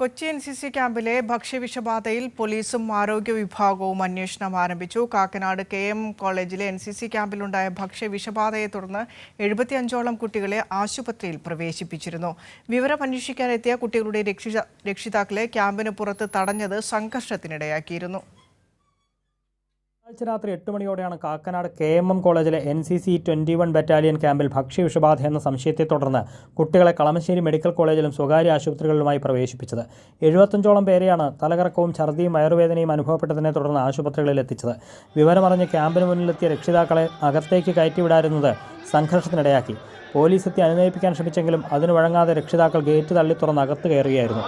Kochi NCC ക്യാമ്പിലെ ഭക്ഷ്യവിഷബാധയിൽ പോലീസും ആരോഗ്യ വിഭാഗവും അന്വേഷണം ആരംഭിച്ചു. കാക്കനാട് KM കോളേജിലെ NCC ക്യാമ്പിലുണ്ടായ ഭക്ഷ്യവിഷബാധയെ തുടർന്ന് 75ഓളം കുട്ടികളെ ആശുപത്രിയിൽ പ്രവേശിപ്പിച്ചിരുന്നു. വിവരം അന്വേഷിക്കാനെത്തിയ കുട്ടികളുടെ രക്ഷിതാക്കളെ ക്യാമ്പിന് പുറത്ത് തടഞ്ഞത് സംഘർഷത്തിനിടയാക്കിയിരുന്നു. രാത്രി 8 മണിയോടെയാണ് കാക്കനാട് KM കോളേജിലെ NCC 21 ബറ്റാലിയൻ ക്യാമ്പിൽ ഭക്ഷ്യവിഷബാധ എന്ന സംശയത്തെ തുടർന്ന് കുട്ടികളെ കളമശ്ശേരി മെഡിക്കൽ കോളേജിലും സ്വകാര്യ ആശുപത്രികളിലുമായി പ്രവേശിപ്പിച്ചത്. 75ഓളം പേരെയാണ് തലകറക്കവും ഛർദിയും വയറുവേദനയും അനുഭവപ്പെട്ടതിനെ തുടർന്ന് ആശുപത്രികളിൽ എത്തിച്ചത്. വിവരമറിഞ്ഞ് ക്യാമ്പിന് മുന്നിലെത്തിയ രക്ഷിതാക്കളെ അകത്തേക്ക് കയറ്റിവിടാതിരുന്നത് സംഘർഷത്തിനിടയാക്കി. പോലീസ് എത്തി അനുനയിപ്പിക്കാൻ ശ്രമിച്ചെങ്കിലും അതിന് വഴങ്ങാതെ രക്ഷിതാക്കൾ ഗേറ്റ് തള്ളി തുറന്ന് അകത്ത് കയറുകയായിരുന്നു.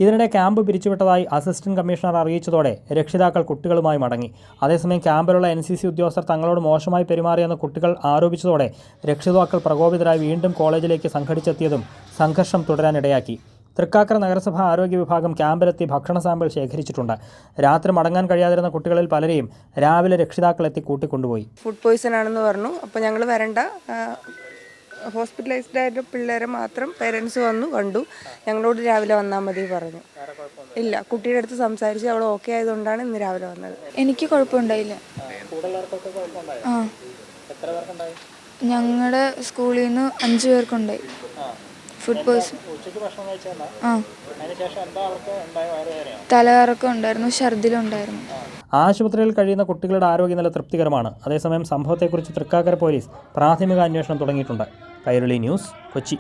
ഇതിനിടെ ക്യാമ്പ് പിരിച്ചുവിട്ടതായി അസിസ്റ്റന്റ് കമ്മീഷണർ അറിയിച്ചതോടെ രക്ഷിതാക്കൾ കുട്ടികളുമായി മടങ്ങി. അതേസമയം ക്യാമ്പിലുള്ള NCC ഉദ്യോഗസ്ഥർ തങ്ങളോട് മോശമായി പെരുമാറിയെന്ന് കുട്ടികൾ ആരോപിച്ചതോടെ രക്ഷിതാക്കൾ പ്രകോപിതരായി വീണ്ടും കോളേജിലേക്ക് സംഘടിച്ചെത്തിയതും സംഘർഷം തുടരാനിടയാക്കി. തൃക്കാക്കര നഗരസഭ ആരോഗ്യ വിഭാഗം ക്യാമ്പിലെത്തി ഭക്ഷണ സാമ്പിൾ ശേഖരിച്ചിട്ടുണ്ട്. രാത്രി മടങ്ങാൻ കഴിയാതിരുന്ന കുട്ടികളിൽ പലരെയും രാവിലെ രക്ഷിതാക്കളെത്തി കൂട്ടിക്കൊണ്ടുപോയി. ഫുഡ് പോയ്സൺ ആണെന്ന് പറഞ്ഞു. അപ്പോൾ ഞങ്ങൾ വരണ്ട, ഹോസ്പിറ്റലൈസ്ഡ് ആയിട്ട് പിള്ളേരെ മാത്രം പേരൻസ് വന്നു കണ്ടു. ഞങ്ങളോട് രാവിലെ വന്നാൽ മതി പറഞ്ഞു. ഇല്ല, കുട്ടിയുടെ അടുത്ത് സംസാരിച്ച് അവൾ ഓക്കെ ആയതുകൊണ്ടാണ് ഇന്ന് രാവിലെ വന്നത്. എനിക്ക് കുഴപ്പമുണ്ടായില്ല. ഞങ്ങളുടെ സ്കൂളിൽ നിന്ന് 5 പേർക്കുണ്ടായി ഫുഡ് പോയ്സൺ. തലകറക്കം ഉണ്ടായിരുന്നു, ഛർദിലും ഉണ്ടായിരുന്നു. ആശുപത്രിയിൽ കഴിയുന്ന കുട്ടികളുടെ ആരോഗ്യനില തൃപ്തികരമാണ്. അതേസമയം സംഭവത്തെക്കുറിച്ച് തൃക്കാക്കര പോലീസ് പ്രാഥമിക അന്വേഷണം തുടങ്ങിയിട്ടുണ്ട്. കൈരളി ന്യൂസ്, കൊച്ചി.